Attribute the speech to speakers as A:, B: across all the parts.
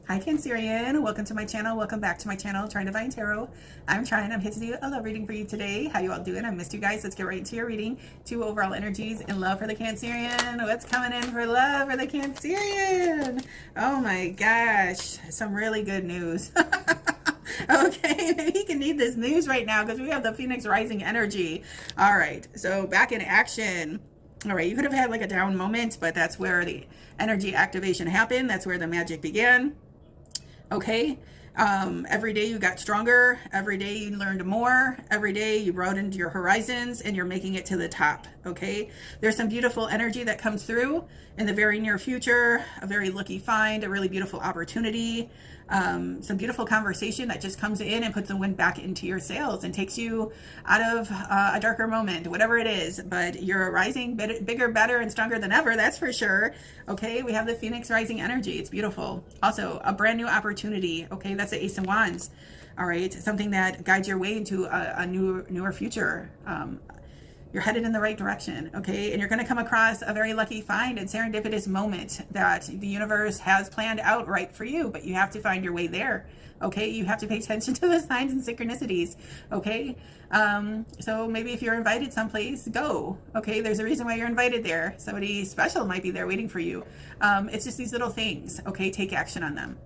A: Hi Cancerian, welcome to my channel. Welcome back to my channel, Trine Divine Tarot. I'm Trine. I'm here to do a love reading for you today. How you all doing? I missed you guys. Let's get right into your reading. 2 overall energies in love for the Cancerian. What's coming in for love for the Cancerian? Oh my gosh, some really good news. Okay, maybe you can need this news right now because we have the Phoenix rising energy. All right, so back in action. All right, you could have had like a down moment, but that's where the energy activation happened. That's where the magic began. Okay, every day you got stronger, every day you learned more, every day you broadened your horizons and you're making it to the top. Okay, there's some beautiful energy that comes through in the very near future, a very lucky find, a really beautiful opportunity, some beautiful conversation that just comes in and puts the wind back into your sails and takes you out of a darker moment, whatever it is. But you're rising bigger, better, and stronger than ever, that's for sure. Okay, we have the Phoenix rising energy. It's beautiful. Also, a brand new opportunity. Okay, that's the Ace of Wands. All right, something that guides your way into a newer future. You're headed in the right direction, okay? And you're going to come across a very lucky find and serendipitous moment that the universe has planned out right for you, but you have to find your way there, okay? You have to pay attention to the signs and synchronicities, okay? So maybe if you're invited someplace, go, okay? There's a reason why you're invited there. Somebody special might be there waiting for you. It's just these little things, okay? Take action on them.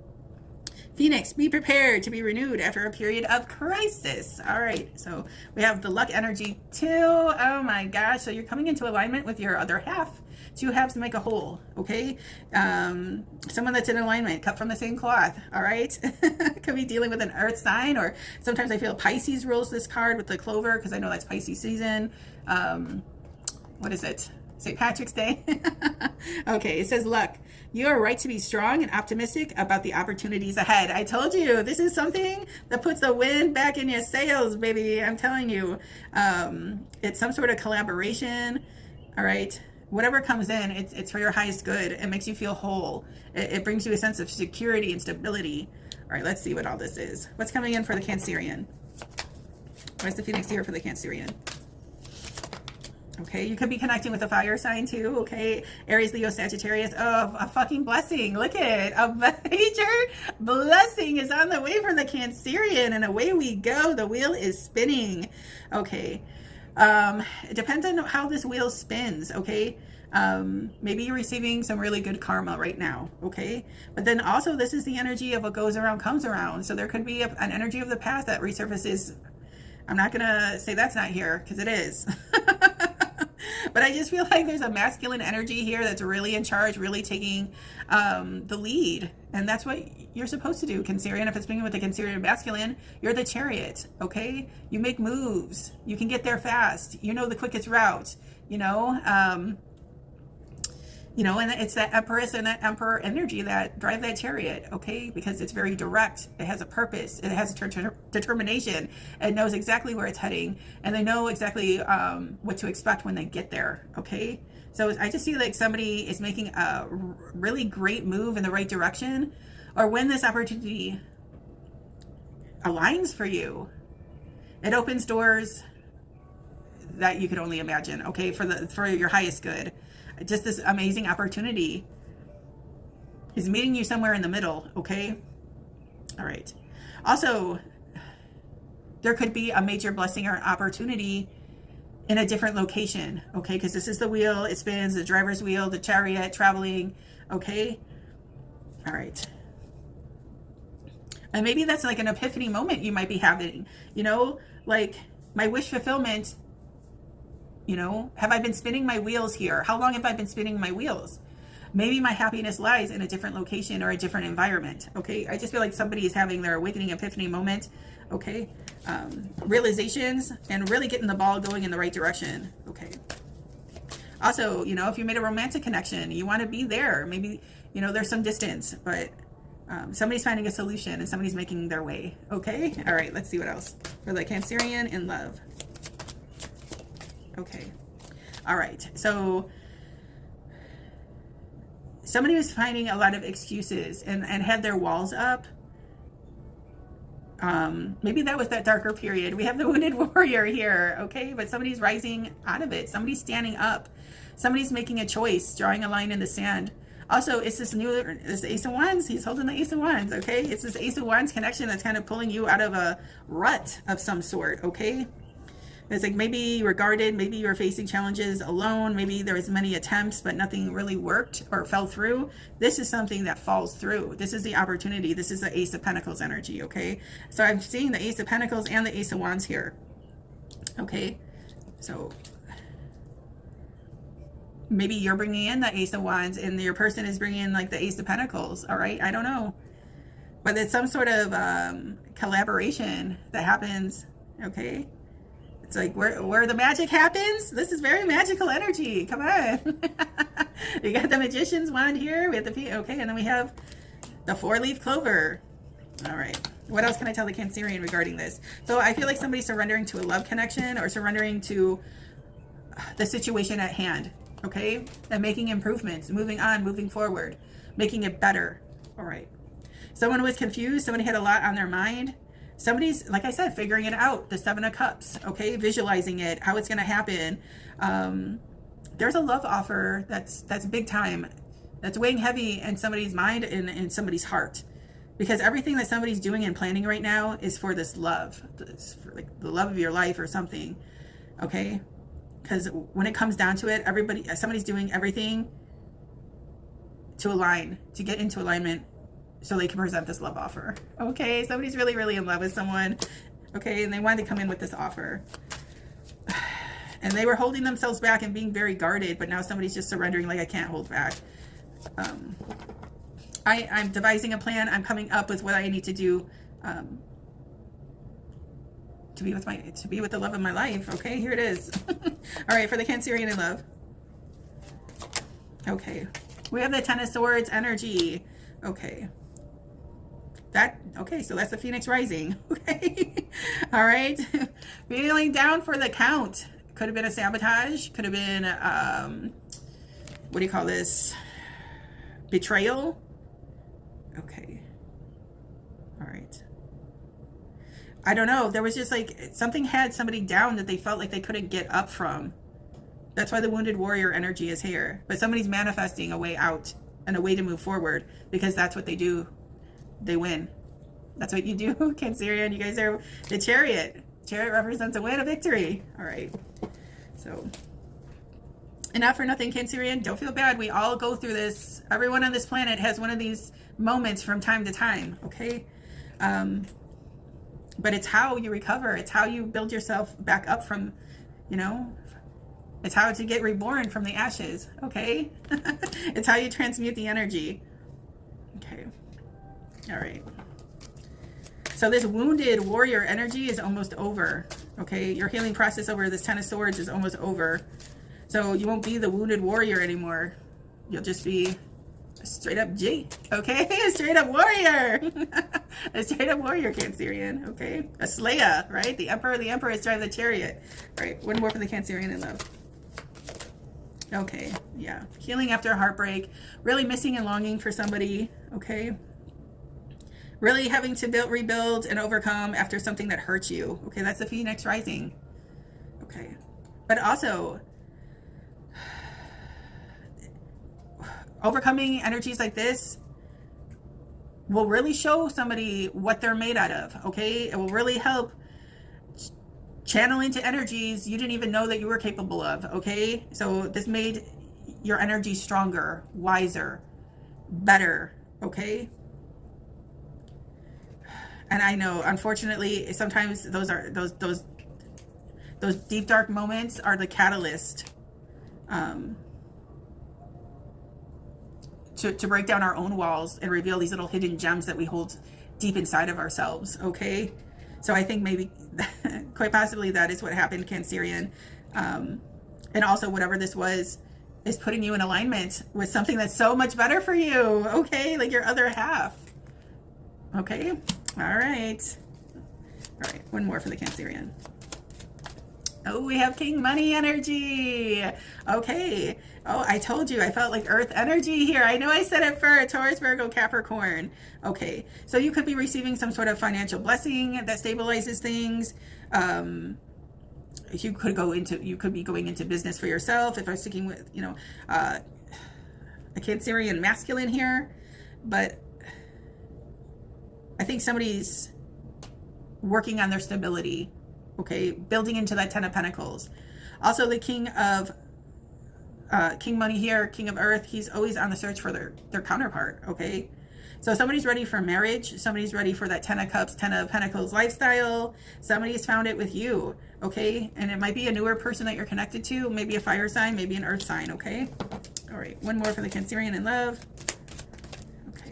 A: Phoenix, be prepared to be renewed after a period of crisis. All right, so we have the luck energy too. Oh my gosh, so you're coming into alignment with your other half. 2 halves make a whole, okay? Someone that's in alignment, cut from the same cloth, all right? Could be dealing with an earth sign, or sometimes I feel Pisces rules this card with the clover because I know that's Pisces season. What is it? St. Patrick's Day. Okay, it says luck. You are right to be strong and optimistic about the opportunities ahead. I told you, this is something that puts the wind back in your sails, baby. I'm telling you. It's some sort of collaboration, all right? Whatever comes in, it's for your highest good. It makes you feel whole. It brings you a sense of security and stability. All right, let's see what all this is. What's coming in for the Cancerian? Where's the Phoenix here for the Cancerian? Okay, you could be connecting with a fire sign too, okay? Aries, Leo, Sagittarius. Oh, a fucking blessing. Look at it. A major blessing is on the way from the Cancerian, and away we go. The wheel is spinning. Okay. It depends on how this wheel spins, okay? Maybe you're receiving some really good karma right now, okay? But then also this is the energy of what goes around comes around. So there could be an energy of the past that resurfaces. I'm not going to say that's not here because it is. But I just feel like there's a masculine energy here that's really in charge, really taking the lead. And that's what you're supposed to do, Cancerian. If it's being with the Cancerian masculine, you're the chariot, okay? You make moves. You can get there fast. You know the quickest route, you know? And it's that Empress and that Emperor energy that drive that chariot, okay? Because it's very direct. It has a purpose. It has a determination. It knows exactly where it's heading. And they know exactly what to expect when they get there, okay? So I just see like somebody is making a really great move in the right direction. Or when this opportunity aligns for you, it opens doors that you could only imagine, okay? For your highest good. Just this amazing opportunity is meeting you somewhere in the middle, okay? All right. Also, there could be a major blessing or opportunity in a different location, okay? Because this is the wheel, it spins, the driver's wheel, the chariot, traveling, okay? All right. And maybe that's like an epiphany moment you might be having, you know, like my wish fulfillment. You know, have I been spinning my wheels here? How long have I been spinning my wheels? Maybe my happiness lies in a different location or a different environment, okay? I just feel like somebody is having their awakening epiphany moment, okay? Realizations and really getting the ball going in the right direction, okay? Also, you know, if you made a romantic connection, you want to be there. Maybe, you know, there's some distance, but somebody's finding a solution and somebody's making their way, okay? All right, let's see what else. For the Cancerian in love. Okay. All right. So somebody was finding a lot of excuses and had their walls up. Maybe that was that darker period. We have the wounded warrior here. Okay. But somebody's rising out of it. Somebody's standing up. Somebody's making a choice, drawing a line in the sand. Also, it's this Ace of Wands. He's holding the Ace of Wands, okay? It's this Ace of Wands connection that's kind of pulling you out of a rut of some sort, okay? It's like maybe you were guarded, maybe you were facing challenges alone, maybe there was many attempts, but nothing really worked or fell through. This is something that falls through. This is the opportunity. This is the Ace of Pentacles energy, okay? So I'm seeing the Ace of Pentacles and the Ace of Wands here, okay? So maybe you're bringing in the Ace of Wands and your person is bringing in like the Ace of Pentacles, all right? I don't know. But it's some sort of collaboration that happens, okay? It's like where the magic happens. This is very magical energy. Come on. We got the Magician's wand here. We have the, okay, and then we have the 4-leaf clover. All right. What else can I tell the Cancerian regarding this? So I feel like somebody's surrendering to a love connection or surrendering to the situation at hand. Okay, and making improvements, moving on, moving forward, making it better. All right. Someone was confused. Somebody had a lot on their mind. Somebody's, like I said, figuring it out. The 7 of Cups. Okay, visualizing it, how it's going to happen. There's a love offer that's big time. That's weighing heavy in somebody's mind and in somebody's heart, because everything that somebody's doing and planning right now is for this love, for like the love of your life or something. Okay. Because when it comes down to it, somebody's doing everything to align, to get into alignment so they can present this love offer. Okay, somebody's really, really in love with someone. Okay, and they wanted to come in with this offer. And they were holding themselves back and being very guarded, but now somebody's just surrendering like, I can't hold back. I'm devising a plan. I'm coming up with what I need to do to be with the love of my life. Okay, here it is. All right, for the Cancerian in love. Okay, we have the 10 of Swords energy. Okay, so that's the Phoenix rising. Okay. All right. Feeling down for the count. Could have been a sabotage, could have been what do you call this, betrayal. Okay. All right. I don't know. There was just like something had somebody down that they felt like they couldn't get up from. That's why the Wounded Warrior energy is here. But somebody's manifesting a way out and a way to move forward, because that's what they do. They win. That's what you do, Cancerian. You guys are the Chariot. Chariot represents a win, a victory. All right. So, and not for nothing, Cancerian, don't feel bad. We all go through this. Everyone on this planet has one of these moments from time to time. Okay. But it's how you recover. It's how you build yourself back up from, you know, it's how to get reborn from the ashes. Okay. It's how you transmute the energy. Okay. All right. So this Wounded Warrior energy is almost over. Okay. Your healing process over this 10 of Swords is almost over. So you won't be the Wounded Warrior anymore. You'll just be a straight up G. Okay. A straight up warrior. A straight up warrior, Cancerian. Okay. A Slayer, right? The Emperor is driving the Chariot. All right. One more for the Cancerian in love. Okay. Yeah. Healing after heartbreak. Really missing and longing for somebody. Okay. Really having to rebuild and overcome after something that hurt you. Okay, that's the Phoenix rising. Okay. But also, overcoming energies like this will really show somebody what they're made out of. Okay, it will really help channel into energies you didn't even know that you were capable of. Okay, so this made your energy stronger, wiser, better. Okay. And I know, unfortunately, sometimes those deep dark moments are the catalyst to break down our own walls and reveal these little hidden gems that we hold deep inside of ourselves. Okay, so I think maybe quite possibly that is what happened, Cancerian. And also whatever this was is putting you in alignment with something that's so much better for you. Okay, like your other half. Okay. All right. All right. One more for the Cancerian. Oh, we have King Money energy. Okay. Oh, I told you I felt like Earth energy here. I know I said it for Taurus, Virgo, Capricorn. Okay. So you could be receiving some sort of financial blessing that stabilizes things. You could be going into business for yourself. If I'm sticking with, you know, a Cancerian masculine here, but I think somebody's working on their stability, okay, building into that Ten of Pentacles. Also, the King Money here, King of Earth, he's always on the search for their counterpart, okay? So somebody's ready for marriage. Somebody's ready for that Ten of Cups, Ten of Pentacles lifestyle. Somebody's found it with you, okay? And it might be a newer person that you're connected to, maybe a fire sign, maybe an earth sign, okay? All right, one more for the Cancerian in love. Okay.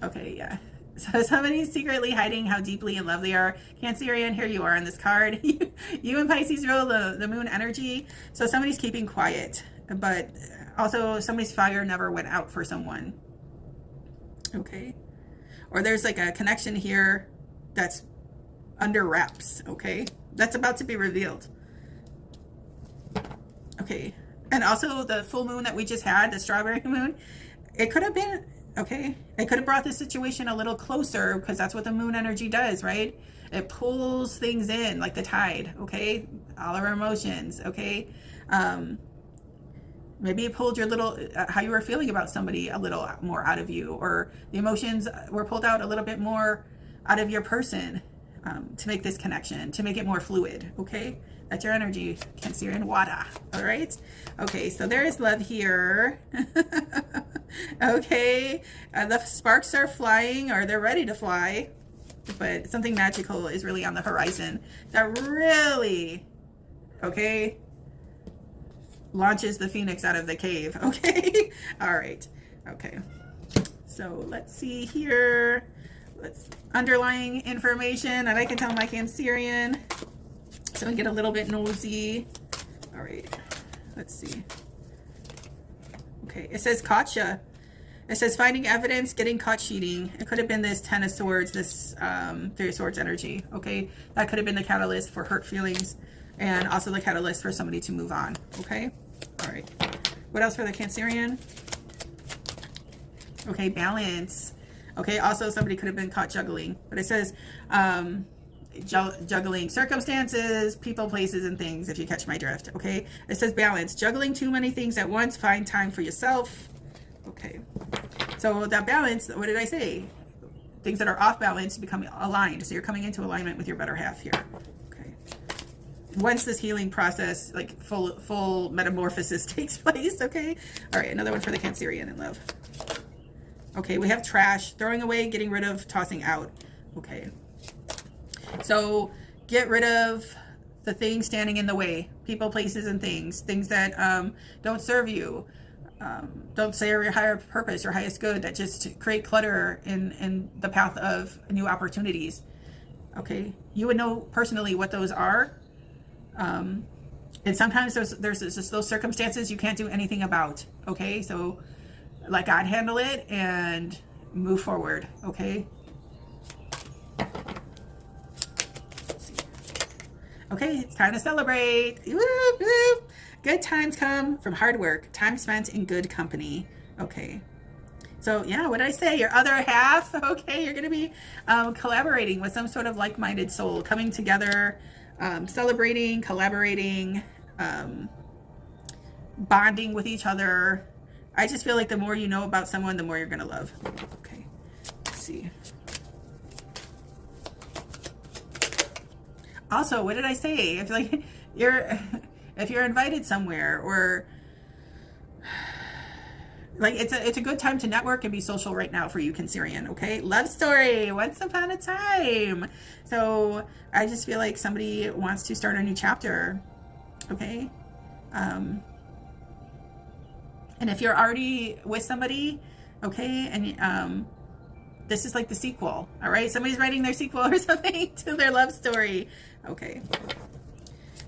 A: Okay, yeah. So somebody's secretly hiding how deeply in love they are. Cancerian, here you are on this card. You and Pisces rule the moon energy. So somebody's keeping quiet, but also somebody's fire never went out for someone. Okay. Or there's like a connection here that's under wraps. Okay. That's about to be revealed. Okay. And also the full moon that we just had, the strawberry moon, it could have been, okay, it could have brought this situation a little closer, because that's what the moon energy does, right? It pulls things in like the tide, okay? All of our emotions, okay? Maybe it pulled your little, how you were feeling about somebody a little more out of you, or the emotions were pulled out a little bit more out of your person to make this connection, to make it more fluid, okay? That's your energy, Cancerian water, all right? Okay, so there is love here. Okay, the sparks are flying, or they're ready to fly, but something magical is really on the horizon that really, okay, launches the phoenix out of the cave, okay? All right, okay. So let's see here. Let's underlying information, and I can tell my Cancerian. So we get a little bit nosy. All right, let's see. Okay, it says gotcha. It says finding evidence, getting caught cheating. It could have been this Ten of Swords, this Three of Swords energy, okay? That could have been the catalyst for hurt feelings, and also the catalyst for somebody to move on, okay? All right, what else for the Cancerian? Okay, balance. Okay, also somebody could have been caught juggling, but it says juggling circumstances, people, places, and things, if you catch my drift, okay? It says balance, juggling too many things at once, find time for yourself. Okay, so that balance, what did I say? Things that are off balance become aligned, so you're coming into alignment with your better half here, okay? Once this healing process, like full metamorphosis takes place, okay? All right, another one for the Cancerian in love. Okay, we have trash, throwing away, getting rid of, tossing out, okay? So get rid of the things standing in the way, people, places, and things that don't serve you, don't serve your higher purpose, your highest good, that just create clutter in the path of new opportunities. Okay, you would know personally what those are, and sometimes there's just those circumstances you can't do anything about. Okay, so let God handle it and move forward. Okay. Okay, it's time to celebrate. Woo, woo. Good times come from hard work, time spent in good company. Okay. So yeah, what did I say? Your other half, okay, you're going to be collaborating with some sort of like-minded soul, coming together, celebrating, collaborating, bonding with each other. I just feel like the more you know about someone, the more you're going to love. Okay, let's see. Also, what did I say? If like if you're invited somewhere, or like it's a good time to network and be social right now for you, Cancerian. Okay, love story, once upon a time. So I just feel like somebody wants to start a new chapter. Okay, and if you're already with somebody, okay, and this is like the sequel. All right, somebody's writing their sequel or something to their love story. Okay,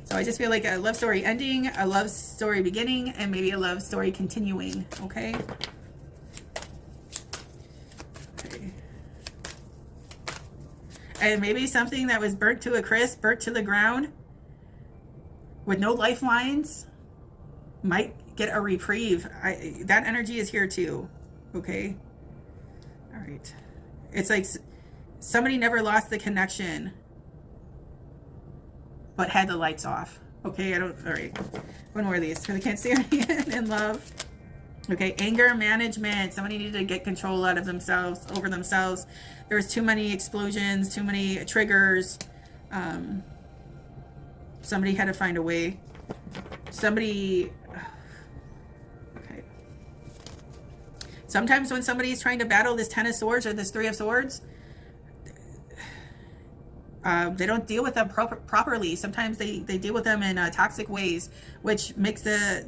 A: so I just feel like a love story ending, a love story beginning, and maybe a love story continuing. Okay. Okay. And maybe something that was burnt to a crisp, burnt to the ground, with no lifelines, might get a reprieve. That energy is here too. Okay. All right. It's like somebody never lost the connection, but had the lights off. Okay, all right. One more of these for the Cancerian in love. Okay, anger management. Somebody needed to get control out of themselves, over themselves. There was too many explosions, too many triggers. Somebody had to find a way. Somebody... Okay. Sometimes when somebody's trying to battle this Ten of Swords or this Three of Swords, they don't deal with them properly. Sometimes they deal with them in toxic ways, which makes the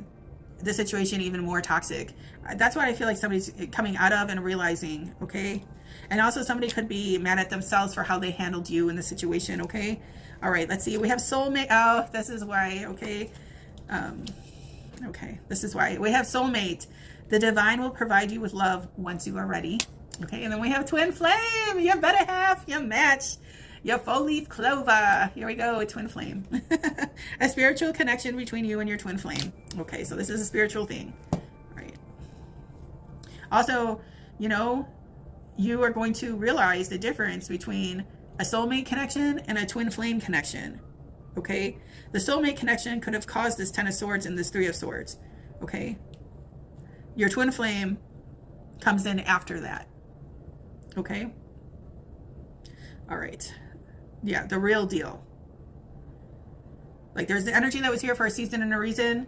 A: situation even more toxic. That's what I feel like somebody's coming out of and realizing, okay? And also somebody could be mad at themselves for how they handled you in the situation, okay? All right, let's see. We have soulmate. Oh, this is why, okay? Okay, this is why. We have soulmate. The divine will provide you with love once you are ready. Okay, and then we have twin flame. Your better half, your match. Your four-leaf clover. Here we go, a twin flame. A spiritual connection between you and your twin flame. Okay, so this is a spiritual thing. All right. Also, you know, you are going to realize the difference between a soulmate connection and a twin flame connection. Okay? The soulmate connection could have caused this Ten of Swords and this Three of Swords. Okay? Your twin flame comes in after that. Okay? All right. Yeah, the real deal. Like, there's the energy that was here for a season and a reason,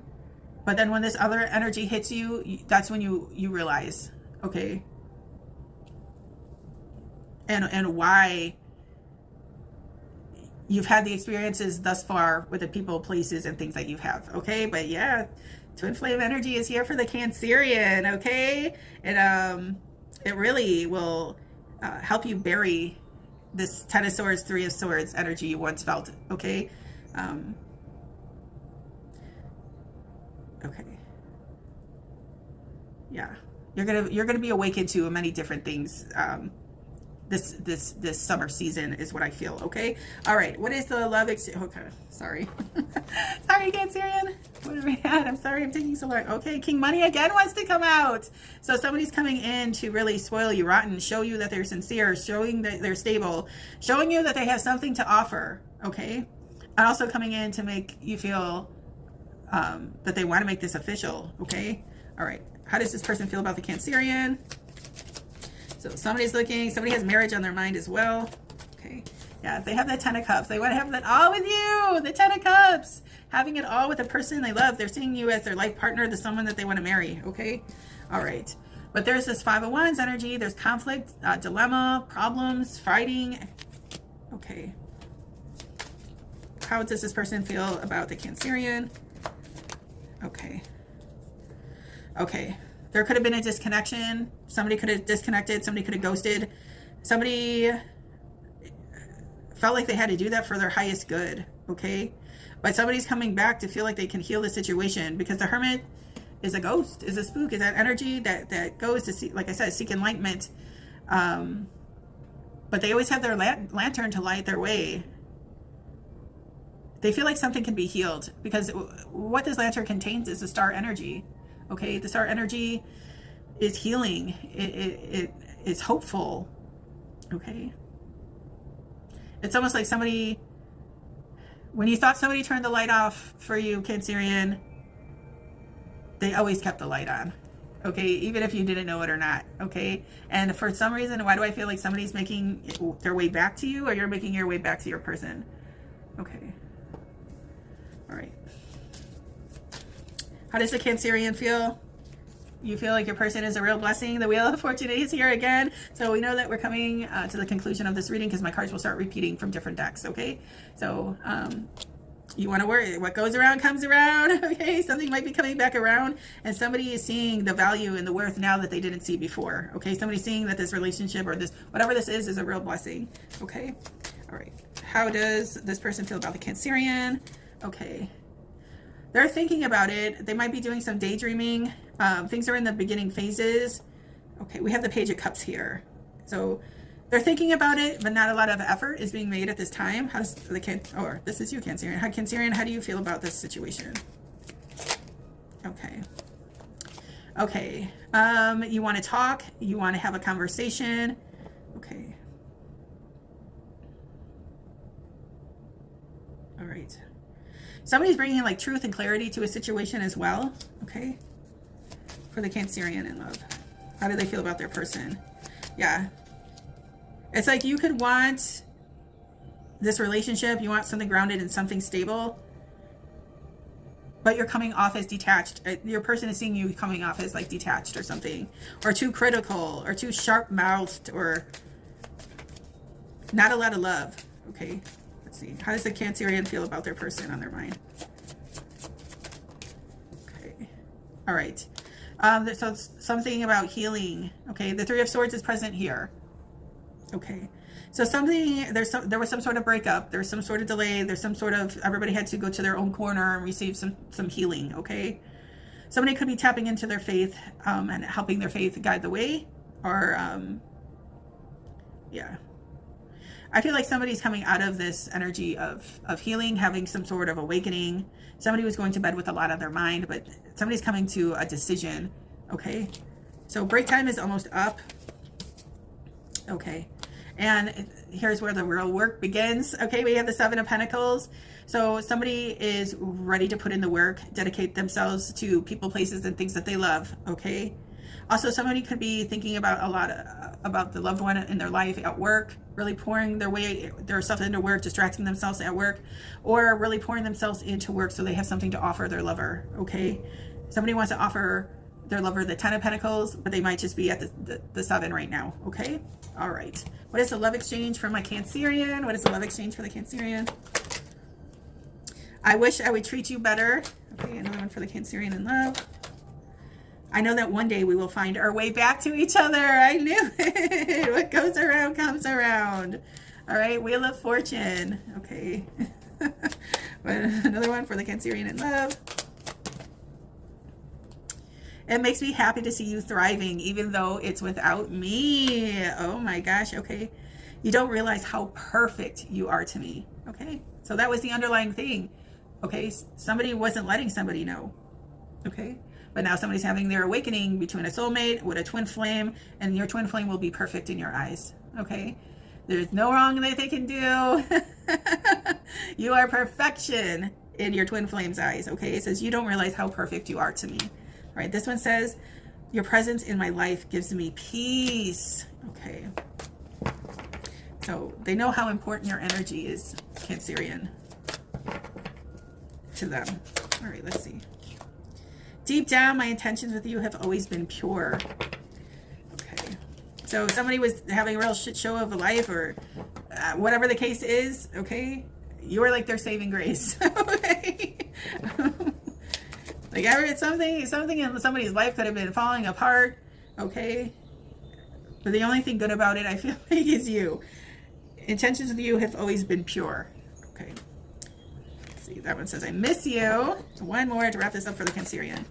A: but then when this other energy hits you, that's when you realize, okay, and why you've had the experiences thus far with the people, places, and things that you have. Okay, but yeah, twin flame energy is here for the Cancerian. Okay, and it really will help you bury this Ten of Swords, Three of Swords energy you once felt. Okay. Okay. Yeah, you're gonna be awakened to many different things. This summer season is what I feel. Okay. All right. What is the love? Okay. Sorry. Sorry, Cancerian. What are we at? I'm sorry. I'm taking so long. Okay. King Money again wants to come out. So somebody's coming in to really spoil you rotten, show you that they're sincere, showing that they're stable, showing you that they have something to offer. Okay. And also coming in to make you feel that they want to make this official. Okay. All right. How does this person feel about the Cancerian? So somebody's looking, somebody has marriage on their mind as well. Okay. Yeah, they have the Ten of Cups. They want to have that all with you. The Ten of Cups. Having it all with a person they love. They're seeing you as their life partner, the someone that they want to marry. Okay. All right. But there's this Five of Wands energy. There's conflict, dilemma, problems, fighting. Okay. How does this person feel about the Cancerian? Okay. Okay. There could have been a disconnection. Somebody could have disconnected. Somebody could have ghosted. Somebody felt like they had to do that for their highest good. Okay. But somebody's coming back to feel like they can heal the situation, because the Hermit is a ghost, is a spook, is that energy that goes to see, like I said, seek enlightenment. But they always have their lantern to light their way. They feel like something can be healed, because what this lantern contains is the star energy. Okay, the star energy is healing. It is hopeful. Okay. It's almost like somebody, when you thought somebody turned the light off for you, Cancerian, they always kept the light on. Okay, even if you didn't know it or not. Okay, and for some reason, why do I feel like somebody's making their way back to you, or you're making your way back to your person? Okay. All right. How does the Cancerian feel? You feel like your person is a real blessing. The Wheel of Fortune is here again. So we know that we're coming to the conclusion of this reading, because my cards will start repeating from different decks, okay? So you want to worry. What goes around comes around, okay? Something might be coming back around, and somebody is seeing the value and the worth now that they didn't see before, okay? Somebody's seeing that this relationship, or this, whatever this is a real blessing, okay? All right. How does this person feel about the Cancerian? Okay. They're thinking about it. They might be doing some daydreaming. Things are in the beginning phases. Okay, we have the Page of Cups here. So they're thinking about it, but not a lot of effort is being made at this time. How's the this is you, Cancerian. Cancerian, how do you feel about this situation? Okay. Okay. You want to talk. You want to have a conversation. Okay. All right. Somebody's bringing like truth and clarity to a situation as well. Okay. for the Cancerian in love. How do they feel about their person? Yeah. It's like you could want this relationship. You want something grounded and something stable. But you're coming off as detached. Your person is seeing you coming off as like detached or something. Or too critical. Or too sharp-mouthed. Or not a lot of love. Okay. Let's see. How does the Cancerian feel about their person on their mind? Okay. All right. So something about healing. Okay. The Three of Swords is present here. Okay. So something, there was some sort of breakup. There's some sort of delay. There's some sort of, everybody had to go to their own corner and receive some healing. Okay. Somebody could be tapping into their faith and helping their faith guide the way. Or, yeah. I feel like somebody's coming out of this energy of healing, having some sort of awakening. Somebody was going to bed with a lot on their mind, but somebody's coming to a decision. Okay. So break time is almost up. Okay. And here's where the real work begins. Okay, we have the Seven of Pentacles. So somebody is ready to put in the work, dedicate themselves to people, places, and things that they love. Okay. Also, somebody could be thinking about a lot about the loved one in their life at work, really pouring their stuff into work, distracting themselves at work, or really pouring themselves into work so they have something to offer their lover. Okay. Somebody wants to offer their lover the Ten of Pentacles, but they might just be at the Seven right now. Okay. All right. What is the love exchange for my Cancerian? What is the love exchange for the Cancerian? I wish I would treat you better. Okay, another one for the Cancerian in love. I know that one day we will find our way back to each other. I knew it. What goes around comes around. All right, Wheel of Fortune. Okay. Another one for the Cancerian in love. It makes me happy to see you thriving, even though it's without me. Oh my gosh. Okay. You don't realize how perfect you are to me. Okay. So that was the underlying thing. Okay. Somebody wasn't letting somebody know. Okay. But now somebody's having their awakening between a soulmate with a twin flame, and your twin flame will be perfect in your eyes. Okay. There's no wrong that they can do. You are perfection in your twin flame's eyes. Okay. It says you don't realize how perfect you are to me. All right, this one says, your presence in my life gives me peace. Okay. So they know how important your energy is, Cancerian, to them. All right, let's see. Deep down, my intentions with you have always been pure. Okay. So somebody was having a real shit show of a life, or whatever the case is, okay? You are like their saving grace. Okay. Like something in somebody's life could have been falling apart, okay? But the only thing good about it, I feel like, is you. Intentions with you have always been pure. Okay. Let's see, that one says, I miss you. One more to wrap this up for the Cancerian.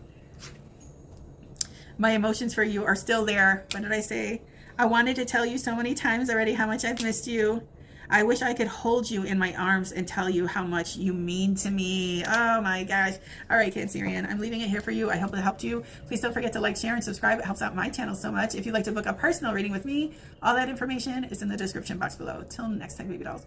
A: My emotions for you are still there. What did I say? I wanted to tell you so many times already how much I've missed you. I wish I could hold you in my arms and tell you how much you mean to me. Oh my gosh. All right, Cancerian, I'm leaving it here for you. I hope it helped you. Please don't forget to like, share, and subscribe. It helps out my channel so much. If you'd like to book a personal reading with me, all that information is in the description box below. Till next time, baby dolls.